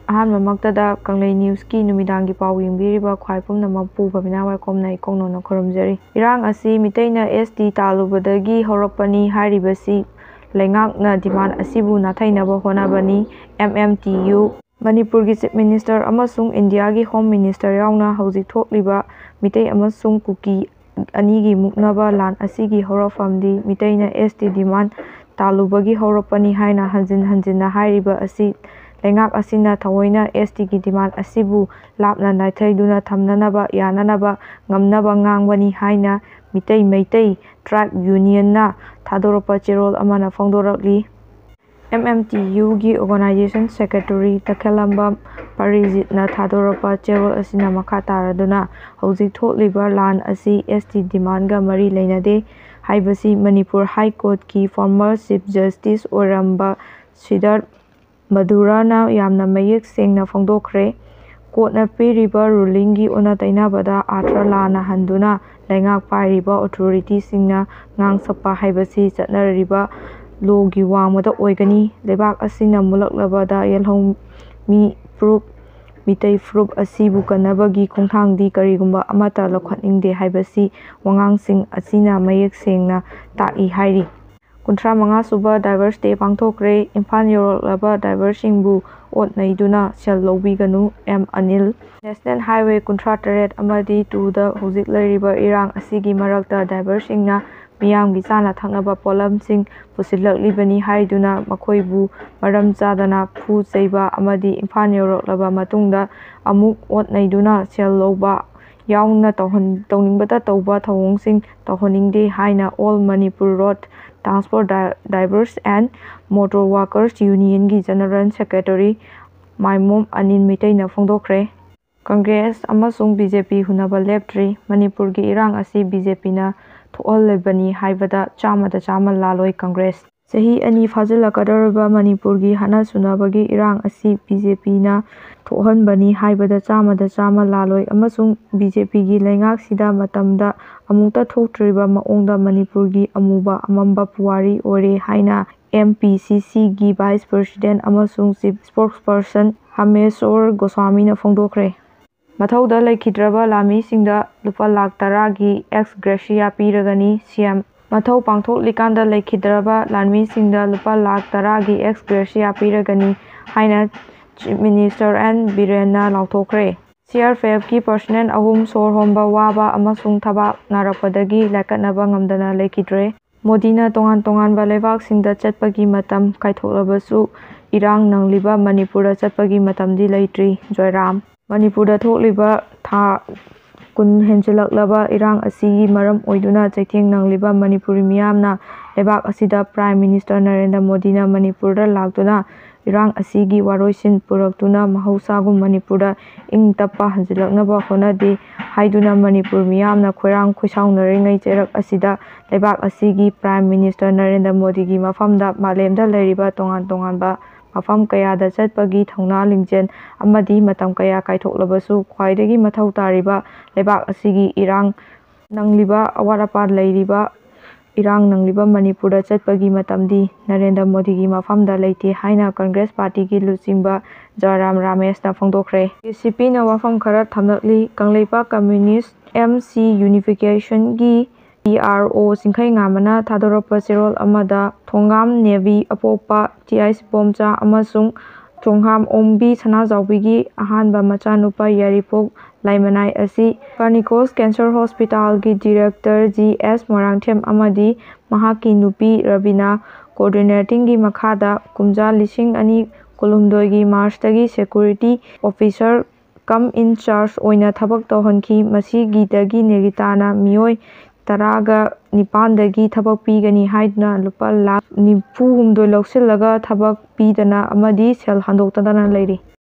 ꯑꯍꯥꯟꯕꯃꯛꯇꯗ ꯀꯪꯂꯩ ꯅ꯭ꯌꯨꯁꯀꯤ ꯅꯨꯃꯤꯗꯥꯡꯒꯤ ꯄꯥꯎ ꯌꯦꯡꯕꯤꯔꯤꯕ ꯈ꯭ꯋꯥꯏ ꯄꯨꯝꯅꯃꯛꯄꯨ ꯕꯕꯤꯅꯥ ꯋꯥꯏꯈꯣꯝꯅ ꯏꯀꯣꯛꯅꯧꯅ ꯈꯨꯔꯨꯝꯖꯔꯤ꯫ ꯏꯔꯥꯡ ꯑꯁꯤ ꯃꯤꯇꯩꯅ ꯑꯦꯁ.ꯇꯤ ꯇꯥꯜꯂꯨꯕꯗꯒꯤ ꯍꯧꯔꯛꯄꯅꯤ ꯍꯥꯏꯔꯤꯕꯁꯤ ꯂꯩꯉꯥꯛꯅ ꯗꯤꯃꯥꯟ ꯑꯁꯤꯕꯨ ꯅꯥꯊꯩꯅꯕ ꯍꯣꯠꯅꯕꯅꯤ꯫ ꯑꯦꯝ.ꯑꯦꯝ.ꯇꯤ.ꯌꯨ. ꯃꯅꯤꯄꯨꯔꯒꯤ ꯆꯤꯐ ꯃꯤꯅꯤꯁꯇꯔ ꯑꯃꯁꯨꯡ ꯏꯟꯗꯤꯌꯥꯒꯤ ꯍꯣꯝ ꯃꯤꯅꯤꯁꯇꯔ ꯌꯥꯎꯅ ꯍꯧꯖꯤꯛ ꯊꯣꯛꯂꯤꯕ ꯃꯤꯇꯩ ꯑꯃꯁꯨꯡ ꯀꯨꯀꯤ ꯑꯅꯤꯒꯤ ꯃꯨꯛꯅꯕ ꯂꯥꯟ ꯑꯁꯤꯒꯤ ꯍꯧꯔꯛꯐꯝꯗꯤ ꯃꯤꯇꯩꯅ ꯑꯦꯁ.ꯇꯤ ꯗꯤꯃꯥꯟ ꯇꯥꯜꯂꯨꯕꯒꯤ ꯍꯧꯔꯛꯄꯅꯤ ꯍꯥꯏꯅ ꯍꯟꯖꯤꯟ ꯍꯟꯖꯤꯟꯅ ꯍꯥꯏꯔꯤꯕ ꯑꯁꯤ ꯂꯩꯉꯥꯛ ꯑꯁꯤꯅ ꯊꯑꯣꯏꯅ ꯑꯦꯁ.ꯇꯤꯒꯤ ꯗꯤꯃꯥꯟ ꯑꯁꯤꯕꯨ ꯂꯥꯞꯅ ꯅꯥꯊꯩꯗꯨꯅ ꯊꯝꯅꯅꯕ ꯌꯥꯅꯅꯕ ꯉꯝꯅꯕ ꯉꯥꯡꯕꯅꯤ ꯍꯥꯏꯅ ꯃꯤꯇꯩ ꯃꯩꯇꯩ ꯇ꯭ꯔꯥꯏꯕ ꯌꯨꯅꯤꯌꯟꯅ ꯊꯥꯗꯣꯔꯛꯄ ꯆꯦꯔꯣꯜ ꯑꯃꯅ ꯐꯣꯡꯗꯣꯔꯛꯂꯤ꯫ ꯑꯦꯝ.ꯑꯦꯝ.ꯇꯤ.ꯌꯨ.ꯒꯤ ꯑꯣꯔꯒꯅꯥꯏꯖꯦꯁꯟ ꯁꯦꯀ꯭ꯔꯦꯇꯔꯤ ꯇꯈꯦꯜꯂꯝꯕꯝ ꯄꯥꯔꯤꯖꯤꯠꯅ ꯊꯥꯗꯣꯔꯛꯄ ꯆꯦꯔꯣꯜ ꯑꯁꯤꯅ ꯃꯈꯥ ꯇꯥꯔꯗꯨꯅ ꯍꯧꯖꯤꯛ ꯊꯣꯛꯂꯤꯕ ꯂꯥꯟ ꯑꯁꯤ ꯑꯦꯁ.ꯇꯤ ꯗꯤꯃꯥꯟꯒ ꯃꯔꯤ ꯂꯩꯅꯗꯦ ꯍꯥꯏꯕꯁꯤ ꯃꯅꯤꯄꯨꯔ ꯍꯥꯏ ꯀꯣꯔꯠꯀꯤ ꯐꯣꯔꯃꯔ ꯆꯤꯐ ꯖꯁꯇꯤꯁ ꯑꯣꯏꯔꯝꯕ ꯁꯤꯗꯥꯔꯊ ꯃꯙꯨꯔꯥꯅ ꯌꯥꯝꯅ ꯃꯌꯦꯛ ꯁꯦꯡꯅ ꯐꯣꯡꯗꯣꯛꯈ꯭ꯔꯦ꯫ ꯀꯣꯔꯠꯅ ꯄꯤꯔꯤꯕ ꯔꯨꯂꯤꯡꯒꯤ ꯑꯣꯟꯅ-ꯇꯩꯅꯕꯗ ꯑꯥꯔꯊ ꯂꯥꯟꯅ ꯍꯟꯗꯨꯅ ꯂꯩꯉꯥꯛ ꯄꯥꯏꯔꯤꯕ ꯑꯣꯊꯣꯔꯤꯇꯤꯁꯤꯡꯅ ꯉꯥꯡ-ꯁꯛꯄ ꯍꯥꯏꯕꯁꯤ ꯆꯠꯅꯔꯤꯕ ꯂꯣꯒꯤ ꯋꯥꯡꯃꯗ ꯑꯣꯏꯒꯅꯤ꯫ ꯂꯩꯕꯥꯛ ꯑꯁꯤꯅ ꯃꯨꯠꯂꯛꯂꯕꯗ ꯌꯦꯜꯍꯧꯃꯤ ꯐꯨꯔꯨꯞ ꯃꯤꯇꯩ ꯐꯨꯔꯨꯞ ꯑꯁꯤꯕꯨ ꯀꯟꯅꯕꯒꯤ ꯈꯣꯡꯊꯥꯡꯗꯤ ꯀꯔꯤꯒꯨꯝꯕ ꯑꯃꯠꯇ ꯂꯧꯈꯠꯅꯤꯡꯗꯦ ꯍꯥꯏꯕꯁꯤ ꯋꯥꯉꯥꯡꯁꯤꯡ ꯑꯁꯤꯅ ꯃꯌꯦꯛ ꯁꯦꯡꯅ ꯇꯥꯛꯏ ꯍꯥꯏꯔꯤ꯫ ꯳꯵ꯁꯨꯕ ꯗꯥꯏꯕꯔꯁ ꯗꯦ ꯄꯥꯡꯊꯣꯛꯈ꯭ꯔꯦ꯫ ꯏꯝꯐꯥꯜ ꯌꯧꯔꯛꯂꯕ ꯗꯥꯏꯕꯔꯁꯤꯡꯕꯨ ꯑꯣꯠ-ꯅꯩꯗꯨꯅ ꯁꯦꯜ ꯂꯧꯕꯤꯒꯅꯨ ꯑꯦꯝ. ꯑꯅꯤꯜ꯫ ꯅꯦꯁꯅꯦꯜ ꯍꯥꯏꯋꯦ 38 ꯑꯃꯗꯤ 2ꯗ ꯍꯧꯖꯤꯛ ꯂꯩꯔꯤꯕ ꯏꯔꯥꯡ ꯑꯁꯤꯒꯤ ꯃꯔꯛꯇ ꯗꯥꯏꯕꯔꯁꯤꯡꯅ ꯃꯤꯌꯥꯝꯒꯤ ꯆꯥꯅ-ꯊꯛꯅꯕ ꯄꯣꯠꯂꯝꯁꯤꯡ ꯄꯨꯁꯤꯜꯂꯛꯂꯤꯕꯅꯤ ꯍꯥꯏꯗꯨꯅ ꯃꯈꯣꯏꯕꯨ ꯃꯔꯝ ꯆꯥꯗꯅ ꯐꯨ-ꯆꯩꯕ ꯑꯃꯗꯤ ꯏꯝꯐꯥꯜ ꯌꯧꯔꯛꯂꯕ ꯃꯇꯨꯡꯗ ꯑꯃꯨꯛ ꯑꯣꯠ-ꯅꯩꯗꯨꯅ ꯁꯦꯜ ꯂꯧꯕ ꯌꯥꯎꯅ ꯇꯧꯅꯤꯡꯕꯇ ꯇꯧꯕ ꯊꯧꯑꯣꯡꯁꯤꯡ ꯇꯧꯍꯟꯅꯤꯡꯗꯦ ꯍꯥꯏꯅ all Manipur road transport drivers and motor workers ꯌꯨꯅꯤꯌꯟꯒꯤ ꯖꯦꯅꯔꯦꯜ ꯁꯦꯀ꯭ꯔꯦꯇꯔꯤ ꯃꯥꯏꯃꯣꯝ ꯑꯅꯤꯜ ꯃꯩꯇꯩꯅ ꯐꯣꯡꯗꯣꯛꯈ꯭ꯔꯦ꯫ ꯀꯪꯒ꯭ꯔꯦꯁ ꯑꯃꯁꯨꯡ ꯕꯤ.ꯖꯦ.ꯄꯤ. ꯍꯨꯟꯅꯕ ꯂꯦꯞꯇ꯭ꯔꯤ꯫ ꯃꯅꯤꯄꯨꯔꯒꯤ ꯏꯔꯥꯡ ꯑꯁꯤ ꯕꯤ.ꯖꯦ.ꯄꯤ.ꯅ ꯊꯣꯛꯍꯜꯂꯤꯕꯅꯤ ꯍꯥꯏꯕꯗ ꯆꯥꯃꯗ ꯆꯥꯝꯃ ꯂꯥꯜꯂꯣꯏ꯫ ꯀꯪꯒ꯭ꯔꯦꯁ ꯆꯍꯤ 2 ꯐꯥꯖꯤꯜꯂꯛꯀꯗꯧꯔꯤꯕ ꯃꯅꯤꯄꯨꯔꯒꯤ ꯍꯥꯠꯅ-ꯁꯨꯅꯕꯒꯤ ꯏꯔꯥꯡ ꯑꯁꯤ ꯕꯤ.ꯖꯦ.ꯄꯤ.ꯅ ꯊꯣꯛꯍꯟꯕꯅꯤ ꯍꯥꯏꯕꯗ ꯆꯥꯃꯗ ꯆꯥꯝꯃ ꯂꯥꯜꯂꯣꯏ ꯑꯃꯁꯨꯡ ꯕꯤ.ꯖꯦ.ꯄꯤ.ꯒꯤ ꯂꯩꯉꯥꯛꯁꯤꯗ ꯃꯇꯝꯗ ꯑꯃꯨꯛꯇ ꯊꯣꯛꯇ꯭ꯔꯤꯕ ꯃꯑꯣꯡꯗ ꯃꯅꯤꯄꯨꯔꯒꯤ ꯑꯃꯨꯕ ꯑꯃꯝꯕ ꯄꯨꯋꯥꯔꯤ ꯑꯣꯏꯔꯦ ꯍꯥꯏꯅ ꯑꯦꯝ.ꯄꯤ.ꯁꯤ.ꯁꯤ.ꯒꯤ ꯚꯥꯏꯁ ꯄ꯭ꯔꯁꯤꯗꯦꯟꯠ ꯑꯃꯁꯨꯡ ꯆꯤꯐ ꯁ꯭ꯄꯣꯛꯁꯄꯔꯁꯟ ꯍꯥꯃꯦꯁꯣꯔ ꯒꯣꯁ꯭ꯋꯥꯃꯤꯅ ꯐꯣꯡꯗꯣꯛꯈ꯭ꯔꯦ꯫ ꯃꯊꯧꯗ ꯂꯩꯈꯤꯗ꯭ꯔꯕ ꯂꯥꯟꯃꯤꯁꯤꯡꯗ ꯂꯨꯄꯥ ꯂꯥꯈ 10ꯒꯤ ꯑꯦꯛꯁ ꯒ꯭ꯔꯦꯁꯤꯌꯥ ꯄꯤꯔꯒꯅꯤ꯫ ꯁꯤ.ꯑꯦꯝ. ꯃꯊꯧ ꯄꯥꯡꯊꯣꯛꯂꯤꯀꯥꯟꯗ ꯂꯩꯈꯤꯗ꯭ꯔꯕ ꯂꯥꯟꯃꯤꯁꯤꯡꯗ ꯂꯨꯄꯥ ꯂꯥꯈ 10ꯒꯤ ꯑꯦꯛꯁ ꯒ꯭ꯔꯦꯁꯤꯌꯥ ꯄꯤꯔꯒꯅꯤ ꯍꯥꯏꯅ ꯆꯤꯐ ꯃꯤꯅꯤꯁꯇꯔ ꯑꯦꯟ. ꯕꯤꯔꯦꯟꯅ ꯂꯥꯎꯊꯣꯛꯈ꯭ꯔꯦ꯫ ꯁꯤ.ꯑꯥꯔ.ꯄꯤ.ꯑꯦꯐꯀꯤ ꯄꯔꯁꯣꯅꯦꯜ ꯑꯍꯨꯝ ꯁꯣꯔ ꯍꯣꯟꯕ ꯋꯥꯕ ꯑꯃꯁꯨꯡ ꯊꯕꯥꯛ ꯅꯥꯔꯛꯄꯗꯒꯤ ꯂꯥꯏꯀꯠꯅꯕ ꯉꯝꯗꯅ ꯂꯩꯈꯤꯗ꯭ꯔꯦ꯫ ꯃꯣꯗꯤꯅ ꯇꯣꯉꯥꯟ-ꯇꯣꯉꯥꯟꯕ ꯂꯩꯕꯥꯛꯁꯤꯡꯗ ꯆꯠꯄꯒꯤ ꯃꯇꯝ ꯀꯥꯏꯊꯣꯛꯂꯕꯁꯨ ꯏꯔꯥꯡ ꯅꯪꯂꯤꯕ ꯃꯅꯤꯄꯨꯔꯗ ꯆꯠꯄꯒꯤ ꯃꯇꯝꯗꯤ ꯂꯩꯇ꯭ꯔꯤ꯫ ꯖꯣꯏꯔꯥꯝ ꯃꯅꯤꯄꯨꯔꯗ ꯊꯣꯛꯂꯤꯕ ꯊꯥ 10 ꯍꯦꯟꯖꯤꯜꯂꯛꯂꯕ ꯏꯔꯥꯡ ꯑꯁꯤꯒꯤ ꯃꯔꯝ ꯑꯣꯏꯗꯨꯅ ꯆꯩꯊꯦꯡ ꯅꯪꯂꯤꯕ ꯃꯅꯤꯄꯨꯔꯤ ꯃꯤꯌꯥꯝꯅ ꯂꯩꯕꯥꯛ ꯑꯁꯤꯗ ꯄ꯭ꯔꯥꯏꯝ ꯃꯤꯅꯤꯁꯇꯔ ꯅꯔꯦꯟꯗ꯭ꯔ ꯃꯣꯗꯤꯅ ꯃꯅꯤꯄꯨꯔꯗ ꯂꯥꯛꯇꯨꯅ ꯏꯔꯥꯡ ꯑꯁꯤꯒꯤ ꯋꯥꯔꯣꯏꯁꯤꯟ ꯄꯨꯔꯛꯇꯨꯅ ꯃꯍꯧꯁꯥꯒꯨꯝ ꯃꯅꯤꯄꯨꯔꯗ ꯏꯪ-ꯇꯞꯄ ꯍꯟꯖꯤꯜꯂꯛꯅꯕ ꯍꯣꯠꯅꯗꯦ ꯍꯥꯏꯗꯨꯅ ꯃꯅꯤꯄꯨꯔ ꯃꯤꯌꯥꯝꯅ ꯈꯣꯏꯔꯥꯡ ꯈꯣꯏꯁꯥꯎꯅꯔꯤꯉꯩ ꯆꯩꯔꯛ ꯑꯁꯤꯗ ꯂꯩꯕꯥꯛ ꯑꯁꯤꯒꯤ ꯄ꯭ꯔꯥꯏꯝ ꯃꯤꯅꯤꯁꯇꯔ ꯅꯔꯦꯟꯗ꯭ꯔ ꯃꯣꯗꯤꯒꯤ ꯃꯐꯝꯗ ꯃꯥꯂꯦꯝꯗ ꯂꯩꯔꯤꯕ ꯇꯣꯉꯥꯟ-ꯇꯣꯉꯥꯟꯕ ꯃꯐꯝ ꯀꯌꯥꯗ ꯆꯠꯄꯒꯤ ꯊꯧꯅꯥ ꯂꯤꯡꯖꯦꯜ ꯑꯃꯗꯤ ꯃꯇꯝ ꯀꯌꯥ ꯀꯥꯏꯊꯣꯛꯂꯕꯁꯨ ꯈ꯭ꯋꯥꯏꯗꯒꯤ ꯃꯊꯧ ꯇꯥꯔꯤꯕ ꯂꯩꯕꯥꯛ ꯑꯁꯤꯒꯤ ꯏꯔꯥꯡ ꯅꯪꯂꯤꯕ ꯑꯋꯥꯠ-ꯑꯄꯥ ꯂꯩꯔꯤꯕ ꯏꯔꯥꯡ ꯅꯪꯂꯤꯕ ꯃꯅꯤꯄꯨꯔꯗ ꯆꯠꯄꯒꯤ ꯃꯇꯝꯗꯤ ꯅꯔꯦꯟꯗ꯭ꯔ ꯃꯣꯗꯤꯒꯤ ꯃꯐꯝꯗ ꯂꯩꯇꯦ ꯍꯥꯏꯅ ꯀꯪꯒ꯭ꯔꯦꯁ ꯄꯥꯔꯇꯤꯒꯤ ꯂꯨꯆꯤꯡꯕ ꯖꯣꯏꯔꯥꯝ ꯔꯥꯃꯦꯁꯅ ꯐꯣꯡꯗꯣꯛꯈ꯭ꯔꯦ꯫ ꯗꯤ.ꯁꯤ.ꯄꯤ.ꯅ ꯋꯥꯐꯝ ꯈꯔ ꯊꯝꯂꯛꯂꯤ꯫ ꯀꯪꯂꯩꯄꯥꯛ ꯀꯝꯃ꯭ꯌꯨꯅꯤꯁꯠ ꯑꯦꯝ.ꯁꯤ. ꯌꯨꯅꯤꯐꯤꯀꯦꯁꯟꯒꯤ ꯄꯤ.ꯑꯥꯔ.ꯑꯣ. ꯆꯤꯡꯈꯩꯉꯥꯟꯕꯅ ꯊꯥꯗꯣꯔꯛꯄ ꯆꯦꯔꯣꯜ ꯑꯃꯗ ꯊꯣꯡꯒꯥꯝ ꯅꯦꯚꯤ ꯑꯄꯣꯛꯄ ꯇꯤ.ꯑꯥꯏ. ꯁꯤꯄꯣꯝꯆꯥ ꯑꯃꯁꯨꯡ ꯆꯣꯡꯍꯥꯝ ꯑꯣꯡꯕꯤ ꯁꯅꯥꯖꯥꯎꯕꯤꯒꯤ ꯑꯍꯥꯟꯕ ꯃꯆꯥꯅꯨꯄꯥ ꯌꯥꯏꯔꯤꯄꯣꯛ ꯂꯥꯏꯃꯅꯥꯏ ꯑꯁꯤ ꯐꯔꯅꯤꯀꯣꯁ ꯀꯦꯟꯁꯔ ꯍꯣꯁꯄꯤꯇꯥꯜꯒꯤ ꯗꯤꯔꯦꯛꯇꯔ ꯖꯤ.ꯑꯦꯁ. ꯃꯣꯏꯔꯥꯡꯊꯦꯝ ꯑꯃꯗꯤ ꯃꯍꯥꯛꯀꯤ ꯅꯨꯄꯤ ꯔꯕꯤꯅꯥ ꯀꯣꯑꯣꯔꯗꯤꯅꯦꯇꯤꯡꯒꯤ ꯃꯈꯥꯗ ꯀꯨꯝꯖꯥ 2019ꯒꯤ ꯃꯥꯔꯆꯇꯒꯤ ꯁꯦꯀ꯭ꯌꯨꯔꯤꯇꯤ ꯑꯣꯐꯤꯁꯔ ꯀꯝ ꯏꯟ-ꯆꯥꯔꯖ ꯑꯣꯏꯅ ꯊꯕꯛ ꯇꯧꯍꯟꯈꯤ꯫ ꯃꯁꯤꯒꯤꯗꯒꯤ ꯅꯦꯒꯤꯇꯥꯅ ꯃꯤꯑꯣꯏ 19ꯗꯒꯤ ꯊꯕꯛ ꯄꯤꯒꯅꯤ ꯍꯥꯏꯗꯨꯅ ꯂꯨꯄꯥ ꯂꯥꯈ 94 ꯂꯧꯁꯤꯜꯂꯒ ꯊꯕꯛ ꯄꯤꯗꯅ ꯑꯃꯗꯤ ꯁꯦꯜ ꯍꯟꯗꯣꯛꯇꯅ ꯂꯩꯔꯤ꯫